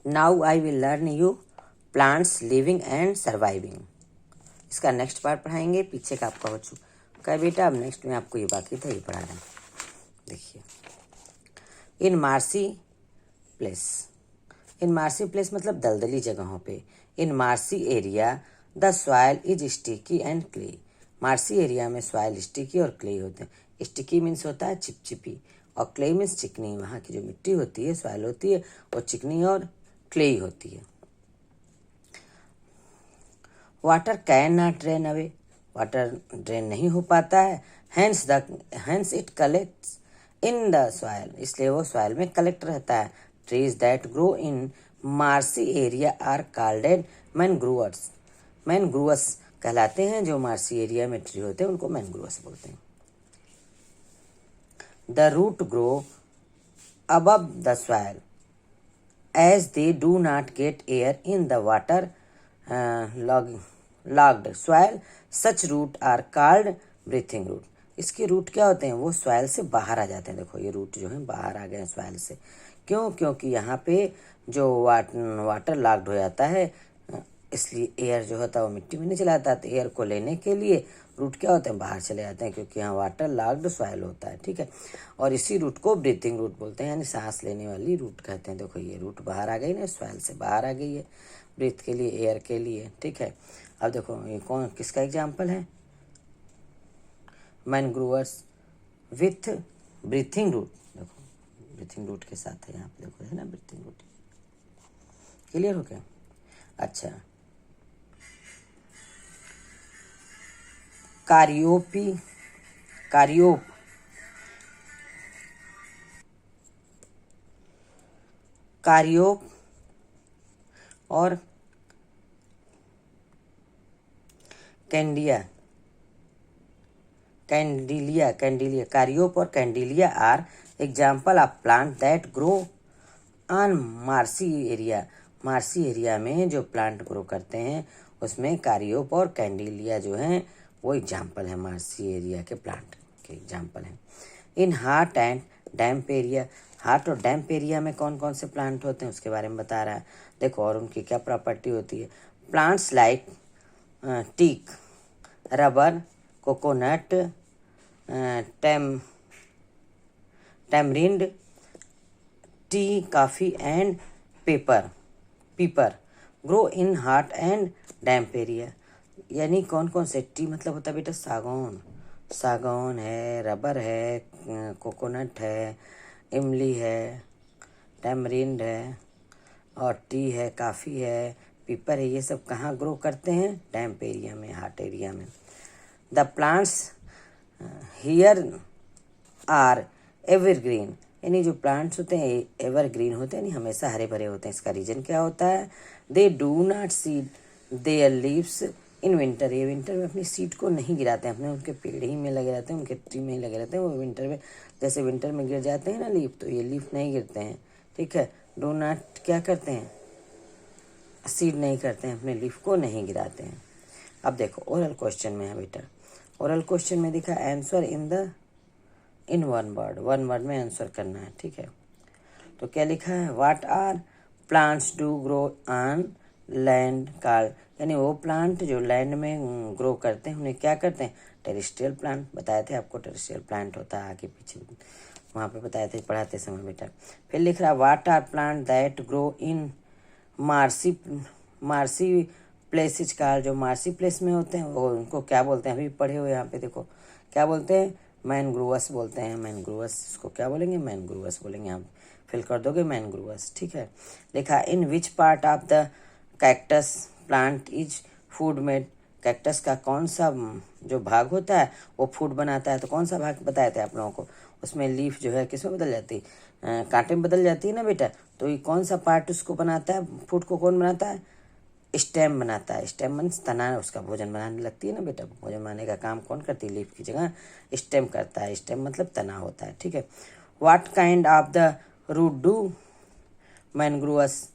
Now I will learn you plants living and surviving. इसका next part पढ़ाएंगे, पीछे का आपका हो चुका है बेटा, अब नेक्स्ट में आपको ये बाकी था ये पढ़ा रहे हैं। देखिए, in marshy place, in marshy place मतलब दलदली जगहों पे, in marshy area the soil is sticky and clay. Marshy area में सॉइल स्टिकी और क्ले होते हैं। स्टिकी मीन्स होता है चिपचिपी, और क्ले मीन्स चिकनी। वहाँ की जो मिट्टी होती है, सॉइल होती है, वो चिकनी और क्ले होती है। Water can not drain away, water drain नहीं हो पाता है। Hence it collects in the soil, इसलिए वो सॉइल में कलेक्ट रहता है। Trees that grow in marshy area are called mangroves. Mangroves कहलाते हैं, जो मार्सी एरिया में ट्री होते हैं उनको मैनग्रोवर्स बोलते हैं। The root grow above the soil as they do not get air in the water logged soil. Such root are called breathing root. इसके रूट क्या होते हैं, वो सॉइल से बाहर आ जाते हैं। देखो ये रूट जो है बाहर आ गए हैं सॉइल से। क्यों? क्योंकि यहाँ पे जो वाटर लॉक्ड हो जाता है, इसलिए एयर जो होता है वो मिट्टी में नहीं चला जाता। तो एयर को लेने के लिए रूट क्या होते हैं, बाहर चले जाते हैं, क्योंकि यहाँ वाटर लॉक्ड सॉइल होता है। ठीक है, और इसी रूट को ब्रीथिंग रूट बोलते हैं, यानी सांस लेने वाली रूट कहते हैं। देखो ये रूट बाहर आ गई ना, सॉइल से बाहर आ गई है ब्रीथ के लिए, एयर के लिए। ठीक है, अब देखो ये कौन किसका एग्जाम्पल है, मैनग्रोवर्स विथ ब्रीथिंग रूट। देखो ब्रीथिंग रूट के साथ है यहाँ पे, देखो है ना ब्रीथिंग रूट। क्लियर हो गया? अच्छा, कारियोप और कैंडिलिया, कारियोप और Kandelia are example of plant that grow on marshy area. Marshy area में जो प्लांट ग्रो करते हैं उसमें कारियोप और कैंडिलिया जो हैं वो एग्जाम्पल है, मार्सी एरिया के प्लांट के एग्जाम्पल हैं। इन hot and damp area, hot और डैम्प एरिया में कौन कौन से प्लांट होते हैं उसके बारे में बता रहा है। देखो और उनकी क्या प्रॉपर्टी होती है। Plants like teak, rubber, coconut, tamarind, tea, coffee and pepper grow in hot and damp area. यानी कौन कौन से, टी मतलब होता है बेटा सागौन है, रबर है, कोकोनट है, इमली है, टैमरिंड है, और टी है, काफ़ी है, पीपर है। ये सब कहाँ ग्रो करते हैं, डैम्प एरिया में, हॉट एरिया में। The plants here are evergreen, यानी जो प्लांट्स होते हैं एवरग्रीन होते हैं, यानी हमेशा हरे भरे होते हैं। इसका रीजन क्या होता है, they do not seed there leaves in winter. ये विंटर में अपनी सीड को नहीं गिराते हैं, अपने उनके पेड़ ही में लगे रहते हैं, उनके ट्री में ही लगे रहते हैं। वो विंटर में, जैसे विंटर में गिर जाते हैं ना लीफ, तो ये लीफ नहीं गिरते हैं। ठीक है, डू नॉट क्या करते हैं, सीड नहीं करते हैं, अपने लीफ को नहीं गिराते हैं। अब देखो ओरल क्वेश्चन में है बेटा, ओरल क्वेश्चन में दिखा आंसर इन वन वर्ड में आंसर करना है। ठीक है, तो क्या लिखा है, what are plants do grow on land called, यानी वो प्लांट जो लैंड में ग्रो करते हैं उन्हें क्या कहते हैं, टेरेस्ट्रियल प्लांट। बताए थे आपको टेरेस्ट्रियल प्लांट होता है, आगे पीछे वहाँ पे बताए थे पढ़ाते समय बेटा। फिर लिख रहा है what are plant that grow in marshy places called, जो मार्सी प्लेस में होते हैं वो उनको क्या बोलते हैं, अभी पढ़े हुए यहाँ पे देखो क्या बोलते हैं, मैनग्रोवर्स बोलते हैं। मैनग्रोवर्स, इसको क्या बोलेंगे, मैनग्रोवर्स बोलेंगे। आप फिल कर दोगे मैनग्रोवर्स। ठीक है, लिखा in which part of the cactus plant is food made, cactus का कौन सा जो भाग होता है वो फूड बनाता है। तो कौन सा भाग बताए थे आप लोगों को, उसमें लीफ जो है किस में बदल जाती है, कांटे में बदल जाती है ना बेटा। तो ये कौन सा पार्ट उसको बनाता है, फूड को कौन बनाता है, स्टेम बनाता है। स्टेम मीन्स तना, उसका भोजन बनाने लगती है ना बेटा, भोजन बनाने का काम कौन करती है, लीफ की जगह स्टेम करता है। स्टेम मतलब तना होता है। ठीक है, what kind of the root do mangroves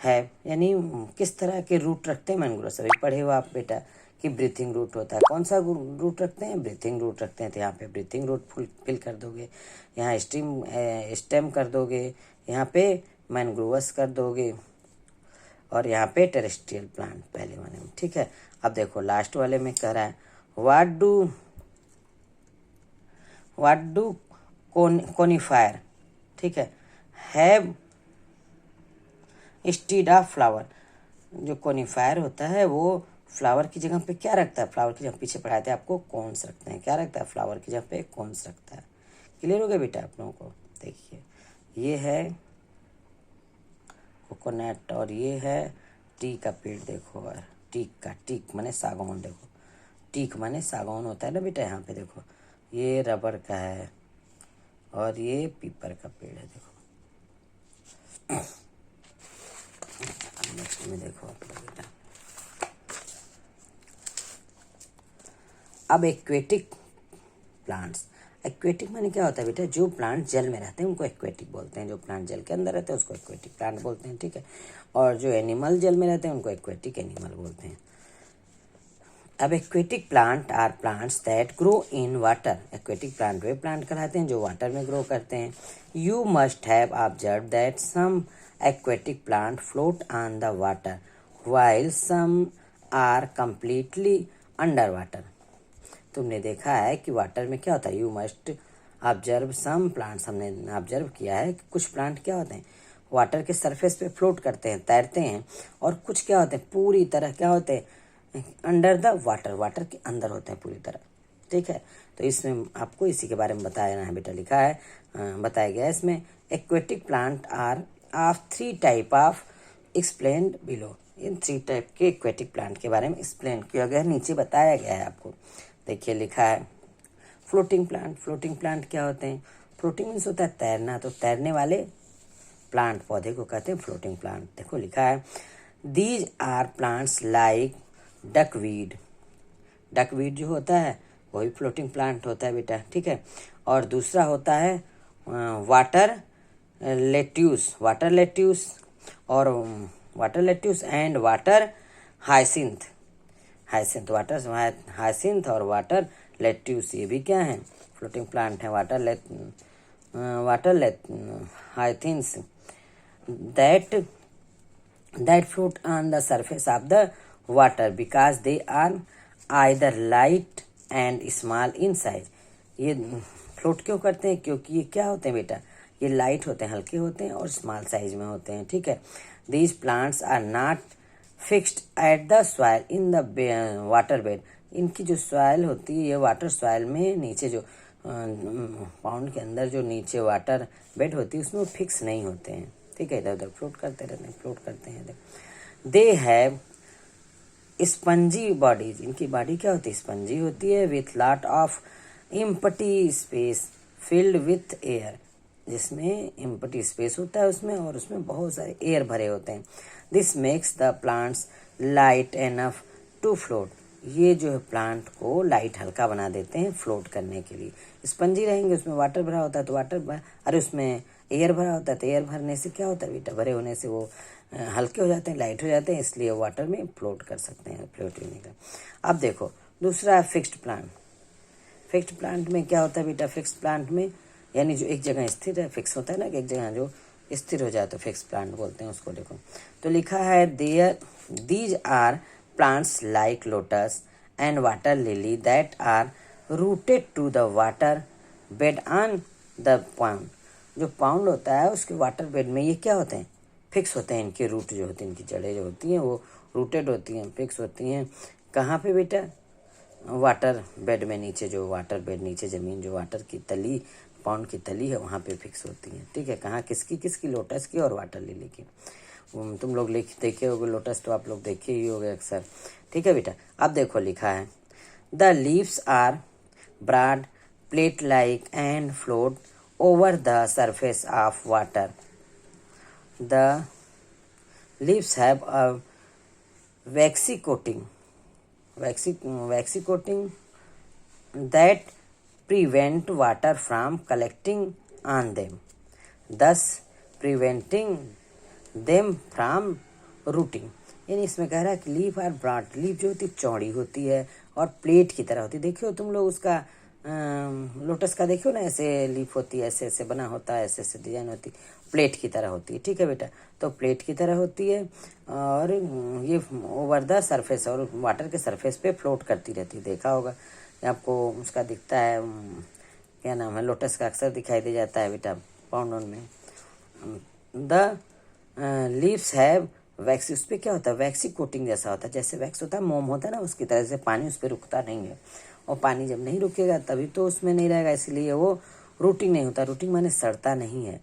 है, यानी किस तरह के रूट रखते हैं मैनग्रोव्स। अभी पढ़े हो आप बेटा कि ब्रीथिंग रूट होता है। कौन सा रूट रखते हैं, ब्रीथिंग रूट रखते हैं। तो यहाँ पे ब्रीथिंग रूट फिल कर दोगे, यहाँ स्टेम कर दोगे, यहाँ पे मैनग्रोव्स कर दोगे। और यहाँ पे टेरेस्ट्रियल प्लांट पहले वाले में, ठीक है। अब देखो लास्ट वाले में कह रहा है व्हाट डू कोनिफायर, ठीक है, हैव इंस्टीड ऑफ फ्लावर। जो कोनिफायर होता है वो फ्लावर की जगह पे क्या रखता है, फ्लावर की जगह पीछे पढ़ाए थे आपको कॉन्स रखते हैं, क्या रखता है, फ्लावर की जगह पे कॉन्स रखता है। क्लियर हो गया बेटा आप लोगों को। देखिए ये है कोकोनट और ये है टी का पेड़, देखो और टीक माने सागौन, देखो टीक माने सागौन होता है ना बेटा। यहाँ पे देखो ये रबर का है और ये पीपर का पेड़ है, देखो। नेक्स्ट में देखो आप लोग बेटा, अब एक्वेटिक प्लांट्स। एक्वेटिक माने क्या होता है बेटा, जो प्लांट जल में रहते हैं उनको एक्वेटिक बोलते हैं, जो प्लांट जल के अंदर रहते हैं उसको एक्वेटिक प्लांट बोलते हैं, ठीक है। और जो एनिमल जल में रहते हैं उनको एक्वेटिक एनिमल बोलते हैं। अब aquatic plant are plants that grow in water. Aquatic plant वे प्लांट कहलाते हैं जो वाटर में ग्रो करते हैं। You must have observe that some aquatic plant float on the water while some are completely under water. तुमने देखा है कि वाटर में क्या होता है, you must observe some plants, हमने ऑब्जर्व किया है कि कुछ प्लांट क्या होते हैं वाटर के सरफेस पे फ्लोट करते हैं, तैरते हैं, और कुछ क्या होते हैं पूरी तरह क्या होते हैं अंडर द वाटर, वाटर के अंदर होते हैं पूरी तरह, ठीक है। तो इसमें आपको इसी के बारे में बताया है बेटा, लिखा है बताया गया है इसमें। Aquatic plant are of 3 type of explained below. इन 3 टाइप के एक्वेटिक प्लांट के बारे में एक्सप्लेन किया गया है, नीचे बताया गया है आपको। देखिए लिखा है फ्लोटिंग प्लांट। फ्लोटिंग प्लांट क्या होते हैं, फ्लोटिंग मीन्स होता है तैरना, तो तैरने वाले प्लांट पौधे को कहते हैं फ्लोटिंग प्लांट। देखो लिखा है these are plants like duckweed. Duckweed जो होता है वही फ्लोटिंग प्लांट होता है बेटा, ठीक है। और दूसरा होता है वाटर लेट्यूस, वाटर लेट्यूस और water lettuce and water hyacinth. Hyacinth water hyacinth और वाटर लेट्यूस, ये भी क्या है फ्लोटिंग प्लांट है। Water hyacinth that float on the surface of the water because they are either light and small in size। ये float क्यों करते हैं, क्योंकि ये क्या होते हैं बेटा, ये लाइट होते हैं, हल्के होते हैं और स्मॉल साइज में होते हैं, ठीक है। These plants are not fixed at the soil in the water bed। इनकी जो सॉइल होती है ये वाटर सॉइल में नीचे जो पाउंड के अंदर जो नीचे वाटर बेड होती है उसमें फिक्स नहीं होते हैं, ठीक है, इधर उधर फ्लोट करते रहते हैं, फ्लोट करते हैं। They have spongy bodies. इनकी बॉडी क्या होती है, स्पंजी होती है, with lot of empty space filled with air, जिसमें इम्पटी स्पेस होता है उसमें और उसमें बहुत सारे एयर भरे होते हैं। This makes the plants light enough to float. ये जो है प्लांट को लाइट हल्का बना देते हैं फ्लोट करने के लिए। स्पंजी रहेंगे, उसमें वाटर भरा होता है तो अरे उसमें एयर भरा होता है तो एयर भरने से क्या होता है बेटा, भरे होने से वो हल्के हो जाते हैं, लाइट हो जाते हैं, इसलिए वाटर में फ्लोट कर सकते हैं, फ्लोट होने का। अब देखो दूसरा है फिक्स्ड प्लांट। फिक्स्ड प्लांट में क्या होता है बेटा, फिक्स्ड प्लांट में यानी जो एक जगह स्थिर है, फिक्स होता है ना कि एक जगह जो स्थिर हो जाए तो फिक्स प्लांट बोलते हैं उसको। देखो तो लिखा है these are plants like lotus and water lily that are rooted to the water bed on the pond. जो पाउंड होता है उसके वाटर बेड में ये क्या होते हैं, फिक्स होते हैं। इनके रूट जो होती हैं, इनकी जड़ें जो होती हैं वो रूटेड होती हैं, फिक्स होती हैं। कहाँ पे बेटा, वाटर बेड में, नीचे जो वाटर बेड नीचे ज़मीन जो वाटर की तली पाउंड की तली है वहाँ पे फिक्स होती हैं, ठीक है। कहाँ, किसकी लोटस की और वाटर लिली की। तुम लोग देखे होगे लोटस, तो आप लोग देखे ही होगे अक्सर, ठीक है बेटा। अब देखो लिखा है the leaves are broad plate like and float over the surface of water. The leaves have a waxy coating that prevent water from collecting on them, thus preventing them from rooting। यानी इसमें कह रहा है कि leaf are broad, leaf जो होती है चौड़ी होती है और प्लेट की तरह होती है। देखियो तुम लोग उसका लोटस का देखियो ना, ऐसे लीफ होती है, ऐसे ऐसे बना होता है, ऐसे ऐसे डिजाइन होती है, प्लेट की तरह होती है। ठीक है बेटा, तो प्लेट की तरह होती है और ये ओवर द सरफेस और वाटर के सरफेस पे फ्लोट करती रहती है। देखा होगा आपको उसका दिखता है, क्या नाम है, लोटस का अक्सर दिखाई दे जाता है बेटा पाउंड में। द लीव्स हैव वैक्सी, उस पर क्या होता है, वैक्सी कोटिंग जैसा होता है, जैसे वैक्स होता है, मोम होता है ना, उसकी तरह से पानी उस पर रुकता नहीं है। और पानी जब नहीं रुकेगा तभी तो उसमें नहीं रहेगा, इसलिए वो रूटिंग नहीं होता। रूटिंग माने सड़ता नहीं है।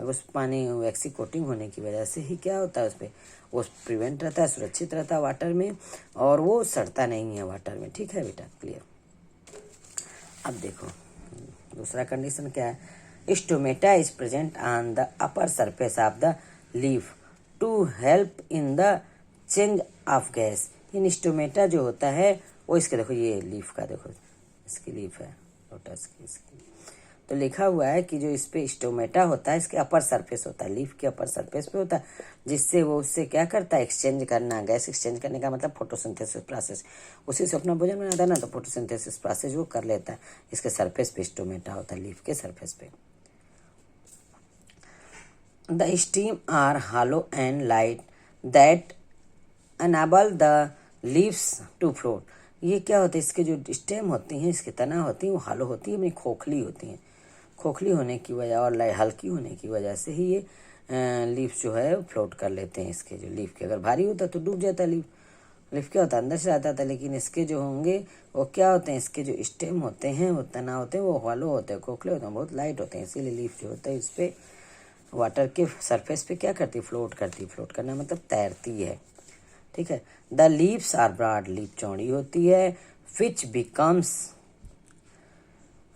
अब उस पानी वैक्सी कोटिंग होने की वजह से ही क्या होता है, उस पर वो प्रिवेंट रहता है, सुरक्षित रहता है वाटर में, और वो सड़ता नहीं है वाटर में। ठीक है बेटा, क्लियर। अब देखो दूसरा कंडीशन क्या है, stomata is present on the upper surface of the leaf to help in the change of gas. इन स्टोमेटा जो होता है वो इसके, देखो ये लीफ का, देखो इसकी लीफ है लोटस की, इसकी तो लिखा हुआ है कि जो इस पे स्टोमेटा होता है, इसके अपर सरफेस होता है, लीफ के अपर सरफेस पे होता है, जिससे वो उससे क्या करता है, एक्सचेंज करना। गैस एक्सचेंज करने का मतलब फोटोसिंथेसिस प्रोसेस, उसी से अपना भोजन बनाता है ना, तो फोटोसिंथेसिस प्रोसेस वो कर लेता है। इसके सरफेस पे स्टोमेटा होता है, लीफ के सरफेस पे। The steam are hollow and light that enable the leaves to float. ये क्या होता है, इसके जो स्टेम होती हैं, इसके तना होती हैं, वो हालो होती है, अपनी खोखली होती हैं। खोखली होने की वजह और हल्की होने की वजह से ही ये लीफ जो है फ्लोट कर लेते हैं। इसके जो लीफ के, अगर भारी होता तो डूब जाता लीफ। लीफ क्या होता है, अंदर से आता था, लेकिन इसके जो होंगे वो क्या होते हैं, इसके जो स्टेम होते हैं, वो तना होते हैं, वो हॉलो होते हैं, खोखले होते हैं, बहुत लाइट होते हैं, इसीलिए लीफ जो होता है इस पर वाटर के सरफेस पे क्या करती है, फ्लोट करती है। फ्लोट करना मतलब तैरती है। ठीक है। The leaves are broad, leaf चौड़ी होती है, which becomes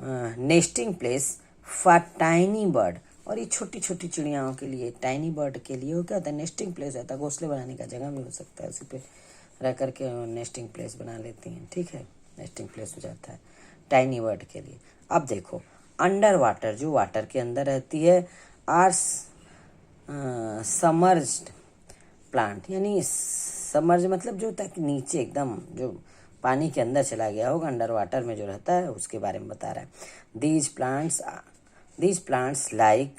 nesting place for tiny bird. और ये छोटी छोटी चिड़ियाओं के लिए, टाइनी बर्ड के लिए वो क्या होता है, नेस्टिंग प्लेस होता है, घोंसले बनाने का जगह भी हो सकता है, उसी पे रह करके नेस्टिंग प्लेस बना लेती हैं। ठीक है, नेस्टिंग प्लेस हो जाता है टाइनी बर्ड के लिए। अब देखो अंडर वाटर, जो वाटर के अंदर रहती है, आर समर्ज्ड प्लांट, यानी समर्ज मतलब जो होता है कि नीचे एकदम जो पानी के अंदर चला गया होगा, अंडर वाटर में जो रहता है, उसके बारे में बता रहा है। दीज प्लांट्स लाइक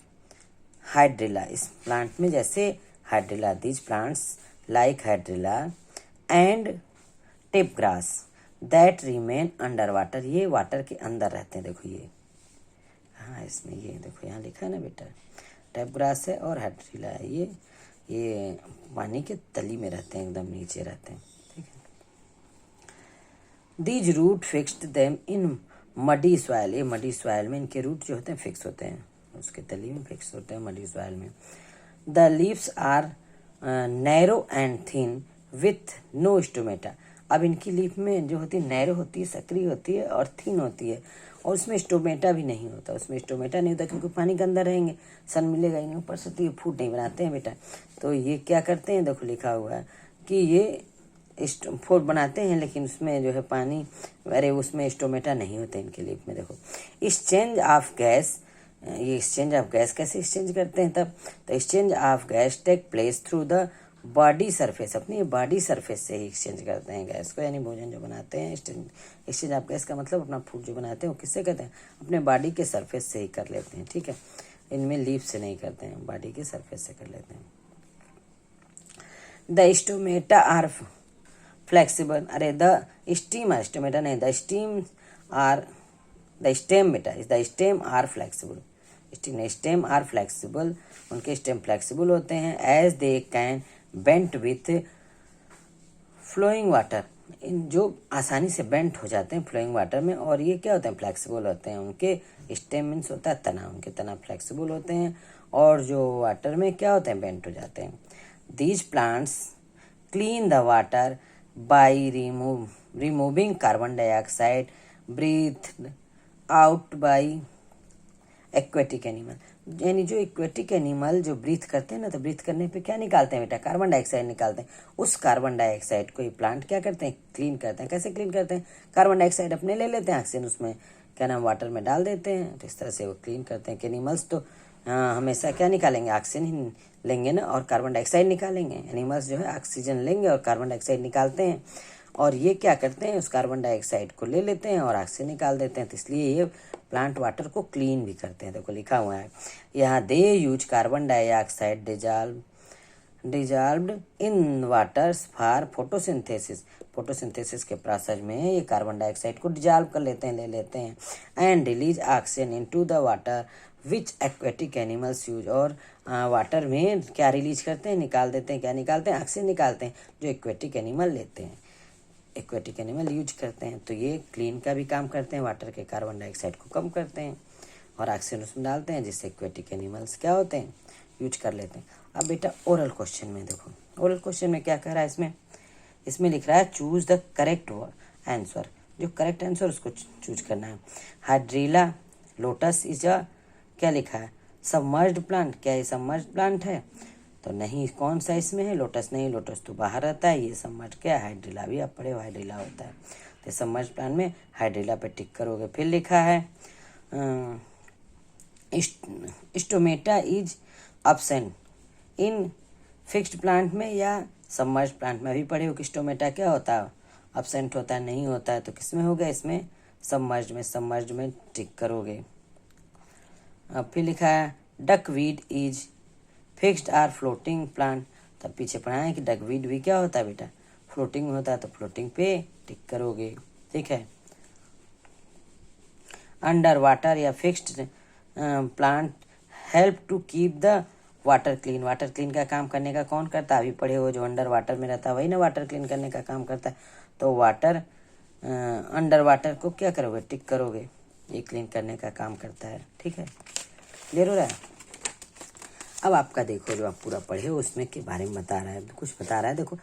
हाइड्रिला, इस प्लांट में जैसे hydrilla, these plants like hydrilla and tip grass that remain under water, ये वाटर के अंदर रहते हैं। देखो ये, हाँ इसमें ये देखो यहाँ लिखा है ना बेटा, टेप ग्रास है और हाइड्रिला है, ये पानी के तली में रहते हैं, एकदम नीचे रहते हैं। ठीक है। These root fixed them in muddy soil, ये मडी सॉइल में इनके रूट जो होते हैं फिक्स होते हैं, उसके तली में फिक्स होते हैं मडी सॉइल में। The leaves are narrow and thin with no stomata. अब इनकी लीफ में जो होती है नैरो होती है, सकरी होती है और थिन होती है, और उसमें स्टोमेटा भी नहीं होता, उसमें स्टोमेटा नहीं होता क्योंकि पानी के अंदर रहेंगे, सन मिलेगा इन्हें ऊपर से, तो ये फूट नहीं बनाते हैं बेटा। तो ये क्या करते हैं, देखो लिखा हुआ है कि ये फूट बनाते हैं, लेकिन उसमें जो है पानी, अरे उसमें स्टोमेटा नहीं होते इनके लीफ में। देखो एक्सचेंज ऑफ गैस, ये एक्सचेंज ऑफ गैस कैसे एक्सचेंज करते हैं तब, तो exchange of gas take place through the body surface, अपनी बॉडी सरफेस से ही एक्सचेंज करते हैं गैस को, यानी भोजन जो बनाते हैं, एक्सचेंज ऑफ गैस का मतलब अपना फूड जो बनाते हैं वो किससे करते हैं, अपने बॉडी के सरफेस से ही कर लेते हैं। ठीक है, इनमें लीफ से नहीं करते हैं, बॉडी के सरफेस से कर लेते हैं। द स्टोमेटा आर फ्लेक्सिबल, अरे द स्टीम आर, स्टोमेटा नहीं, the steam are, the stem बेटा, the stem are flexible, stem are flexible, उनके स्टेम फ्लेक्सिबल होते हैं, as they can bent with flowing water, इन जो आसानी से बेंट हो जाते हैं फ्लोइंग वाटर में, और ये क्या होते हैं, फ्लेक्सिबल होते हैं। उनके स्टेम मीन्स होता है तना, उनके तना फ्लेक्सिबल होते हैं, और जो वाटर में क्या होते हैं, बेंट हो जाते हैं। These plants clean the water by removing carbon dioxide breathe out by aquatic animal, यानी जो एक्वेटिक एनिमल जो ब्रीथ करते हैं ना, तो ब्रीथ करने पे क्या निकालते हैं बेटा, कार्बन डाइऑक्साइड निकालते हैं। उस कार्बन डाइऑक्साइड को ये प्लांट क्या करते हैं, क्लीन करते हैं। कैसे क्लीन करते हैं, कार्बन डाइऑक्साइड अपने ले लेते हैं, ऑक्सीजन उसमें क्या नाम वाटर में डाल देते हैं, तो इस तरह से वो क्लीन करते हैं। कि एनिमल्स तो हमेशा क्या निकालेंगे, ऑक्सीजन ही लेंगे ना, और कार्बन डाइऑक्साइड निकालेंगे। एनिमल्स जो है ऑक्सीजन लेंगे और कार्बन डाइऑक्साइड निकालते हैं, और ये क्या करते हैं, उस कार्बन डाइऑक्साइड को ले लेते हैं और ऑक्सीजन निकाल देते हैं। तो इसलिए ये प्लांट वाटर को क्लीन भी करते हैं। देखो लिखा हुआ है यहाँ, they use carbon dioxide dissolved in water for photosynthesis. Photosynthesis के प्रोसेस में ये कार्बन डाइऑक्साइड को डिजॉल्व कर लेते हैं, ले लेते हैं, and release oxygen into the water which aquatic animals use. और वाटर में क्या रिलीज करते हैं, निकाल देते हैं, क्या निकालते हैं, ऑक्सीजन निकालते हैं, जो एक्वेटिक एनिमल लेते हैं, एक्वेटिक एनिमल यूज करते हैं। तो ये क्लीन का भी काम करते हैं, वाटर के कार्बन डाइऑक्साइड को कम करते हैं और ऑक्सीजन उसमें डालते हैं, जिससे एक्वेटिक एनिमल्स क्या होते हैं, यूज कर लेते हैं। अब बेटा ओरल क्वेश्चन में देखो, ओरल क्वेश्चन में क्या कह रहा है, इसमें लिख रहा है चूज द करेक्ट आंसर। जो करेक्ट आंसर उसको चूज करना है। हाइड्रीला लोटस इज अ, क्या लिखा है, सबमर्ज्ड प्लांट। क्या ये सबमर्ज्ड प्लांट है, तो नहीं। कौन सा इसमें है, लोटस नहीं, लोटस तो बाहर रहता है, ये सबमर्ज क्या है, हाइड्रीला भी आप पढ़े, हाइड्रीला होता है। तो सबमर्ज प्लांट में हाइड्रीला पे टिक करोगे। फिर लिखा है stomata is absent in fixed plant में या सबमर्ज प्लांट में। अभी पढ़े हो कि स्टोमेटा क्या होता है, एब्सेंट होता है, नहीं होता है। तो किस में होगा, इसमें सबमर्ज में, सबमर्ज में टिक करोगे। अब फिर लिखा है duckweed is fixed or floating plant. तब पीछे पढ़ा है कि डकवीड भी क्या होता है बेटा, फ्लोटिंग में होता है, तो फ्लोटिंग पे टिक करोगे। ठीक है। अंडर वाटर या fixed plant help to keep the water clean. Water clean का काम करने का कौन करता है, अभी पढ़े हो, जो अंडर वाटर में रहता है वही ना वाटर क्लीन करने का काम करता है। तो वाटर अंडर वाटर को क्या करोगे, टिक करोगे, ये क्लीन करने का काम करता है। ठीक है, क्लियर हो रहा है। अब आपका देखो, जो आप पूरा पढ़े हो उसमें के बारे में बता रहा है, कुछ बता रहा है। देखो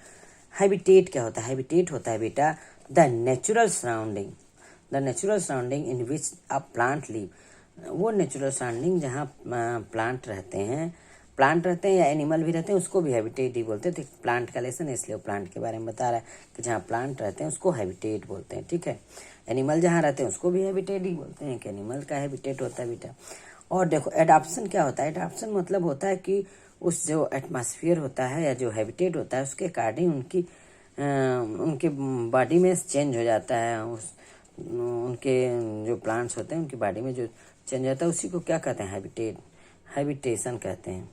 हैबिटेट क्या होता है, हैबिटेट होता है बेटा the natural surrounding, the natural surrounding in which a plant live. वो नेचुरल सराउंडिंग जहाँ प्लांट रहते हैं या एनिमल भी रहते हैं, उसको भी हैबिटेट ही बोलते हैं। तो प्लांट का लेसन है, इसलिए प्लांट के बारे में बता रहा है कि जहाँ प्लांट रहते हैं उसको हैबिटेट बोलते हैं। ठीक है, एनिमल जहाँ रहते हैं उसको भी हैबिटेट ही बोलते हैं, कि एनिमल का हैबिटेट होता है बेटा। और देखो एडाप्शन क्या होता है, एडाप्शन मतलब होता है कि उस जो एटमॉस्फेयर होता है या जो हैबिटेट होता है उसके अकॉर्डिंग उनके बॉडी में चेंज हो जाता है, उनके जो प्लांट्स होते हैं उनकी बॉडी में जो चेंज हो जाता है उसी को क्या कहते हैं, हैबिटेशन कहते हैं।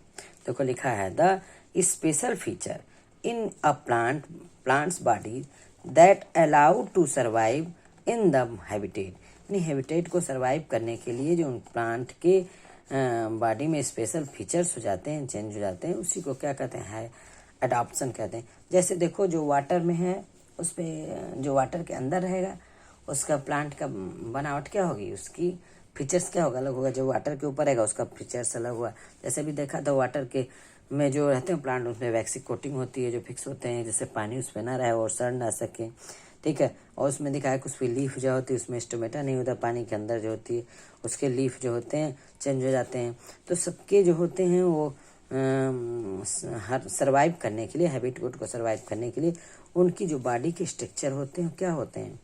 देखो लिखा है the special feature in a plant's body that allow to survive in the habitat. यानी हैबिटेट को सर्वाइव करने के लिए जो प्लांट के बॉडी में स्पेशल फीचर्स हो जाते हैं, चेंज हो जाते हैं, उसी को क्या कहते हैं, एडॉप्शन कहते हैं। जैसे देखो जो वाटर में है उस पर, जो वाटर के अंदर रहेगा उसका प्लांट का बनावट क्या होगी, उसकी फीचर्स क्या होगा, अलग होगा। जो वाटर के ऊपर रहेगा उसका फीचर्स अलग हुआ। जैसे भी देखा था वाटर के में जो रहते हैं प्लांट, उसमें वैक्सिक कोटिंग होती है, जो फिक्स होते हैं, जैसे पानी उस पर ना रहे और सड़ ना सके। ठीक है, और उसमें दिखाया कि उसकी लीफ जो होती है उसमें स्टोमेटा नहीं होता, पानी के अंदर जो होती है उसके लीफ जो होते हैं चेंज हो जाते हैं। तो सबके जो होते हैं वो हर सर्वाइव करने के लिए, हैबिटेट को सर्वाइव करने के लिए उनकी जो बॉडी के स्ट्रक्चर होते हैं क्या होते हैं,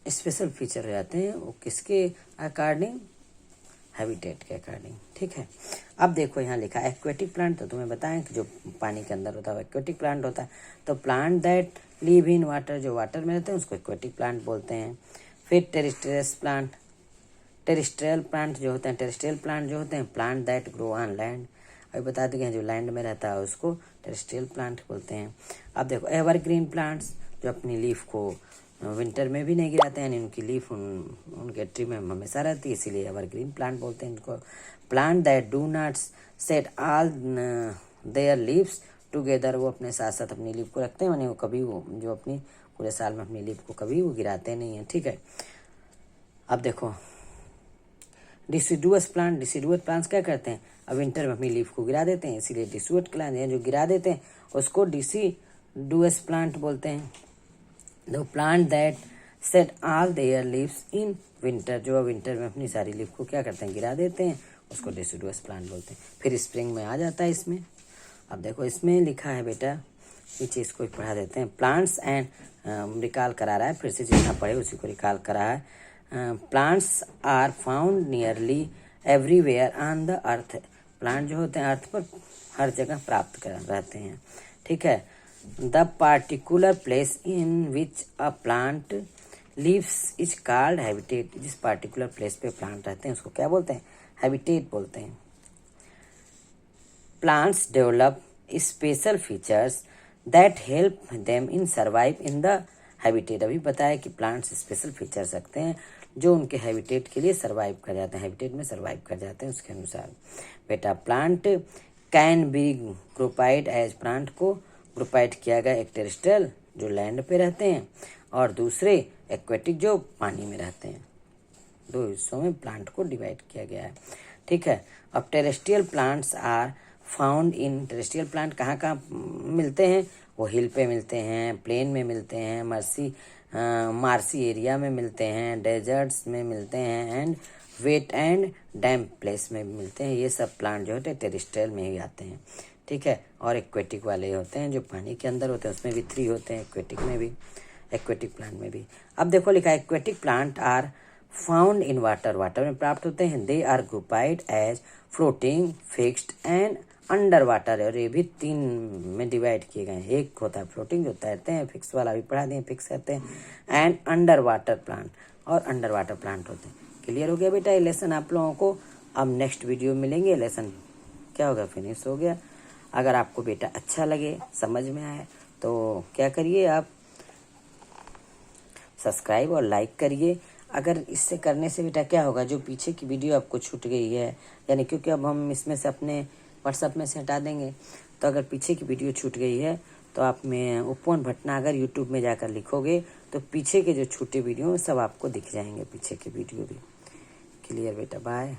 स्पेशल फीचर हो जाते हैं। वो किसके अकॉर्डिंग, हैबिटेट के अकॉर्डिंग। ठीक है, अब देखो यहाँ लिखा है एक्वेटिक प्लांट। तो तुम्हें बताएं कि जो पानी के अंदर होता है एक्वेटिक प्लांट होता है। तो plant that live in water, जो वाटर में रहते हैं उसको एक्वेटिक प्लांट बोलते हैं। फिर टेरेस्ट्रियल प्लांट जो होते हैं, टेरेस्ट्रियल प्लांट जो होते हैं plant that grow on land. अभी बता दें जो लैंड में रहता है उसको टेरेस्ट्रियल प्लांट बोलते हैं। अब देखो एवरग्रीन प्लांट्स, जो अपनी लीफ को विंटर में भी नहीं गिराते हैं, यानी उनकी लीफ उनके ट्री में हमेशा रहती है, इसीलिए एवरग्रीन प्लांट बोलते हैं इनको। Plant that do not set all there leaves together, वो अपने साथ साथ अपनी लीफ को रखते हैं, यानी वो कभी वो जो अपनी पूरे साल में अपनी लीफ को कभी वो गिराते नहीं हैं। ठीक है, अब देखो डिसिडुअस प्लांट्स क्या करते हैं, अब विंटर में अपनी लीफ को गिरा देते हैं, इसीलिए डिसिडुअस प्लांट जो गिरा देते हैं उसको डिसिडुअस प्लांट बोलते हैं। The plant that set all there leaves in winter, जो विंटर में अपनी सारी लीफ को क्या करते हैं, गिरा देते हैं, उसको डिसिडुअस प्लांट बोलते हैं। फिर स्प्रिंग में आ जाता है इसमें। अब देखो इसमें लिखा है बेटा, नीचे इसको पढ़ा देते हैं। प्लांट्स एंड रिकॉल करा रहा है, फिर से जितना पढ़े उसी को रिकॉल करा है। Plants are found nearly everywhere on the earth. Plant जो होते हैं अर्थ पर हर जगह प्राप्त कर रहते हैं। ठीक है, the particular place in which a plant lives is called habitat. जिस पार्टिकुलर प्लेस पे प्लांट रहते हैं उसको क्या बोलते हैं? हैबिटेट बोलते हैं। Plants develop special features that help them in survive in the habitat. अभी बताया कि प्लांट्स स्पेशल फीचर्स रखते हैं जो उनके हैबिटेट के लिए सर्वाइव कर जाते हैं, हैबिटेट में सर्वाइव कर जाते हैं उसके अनुसार। बेटा plant can be grouped as, plant को ग्रुपाइड किया गया, एक टेरेस्ट्रियल जो लैंड पे रहते हैं और दूसरे एक्वेटिक जो पानी में रहते हैं। दो हिस्सों में प्लांट को डिवाइड किया गया है। ठीक है। अब terrestrial plants are found in, terrestrial plant कहाँ कहाँ मिलते हैं? वो हिल पे मिलते हैं, प्लेन में मिलते हैं, मार्सी एरिया में मिलते हैं, डेजर्ट्स में मिलते हैं and wet and damp place में मिलते हैं। ये सब प्लांट जो होते हैं टेरेस्ट्रियल में ही आते हैं। ठीक है। और एक्वेटिक वाले होते हैं जो पानी के अंदर होते हैं, उसमें भी 3 होते हैं, एक्वेटिक में भी, एक्वेटिक प्लांट में भी। अब देखो लिखा है aquatic plant are found in water, water में प्राप्त होते हैं। They are grouped as floating, fixed and under water. और ये भी 3 में डिवाइड किए गए हैं। एक होता है फ्लोटिंग जो तैरते हैं, फिक्स वाला भी पढ़ा दिए, फिक्स रहते हैं, एंड अंडर वाटर प्लांट, और अंडर वाटर प्लांट होते हैं। क्लियर हो गया बेटा ये लेसन आप लोगों को? अब नेक्स्ट वीडियो मिलेंगे, लेसन क्या होगा, फिनिश हो गया। अगर आपको बेटा अच्छा लगे, समझ में आए तो क्या करिए आप सब्सक्राइब और लाइक करिए। अगर इससे करने से बेटा क्या होगा, जो पीछे की वीडियो आपको छूट गई है, यानी क्योंकि अब हम इसमें से अपने व्हाट्सएप में से हटा देंगे, तो अगर पीछे की वीडियो छूट गई है तो आप में उपवन भटनागर यूट्यूब में जाकर लिखोगे तो पीछे के जो छूटे वीडियो सब आपको दिख जाएंगे, पीछे के वीडियो भी। क्लियर बेटा? बाय।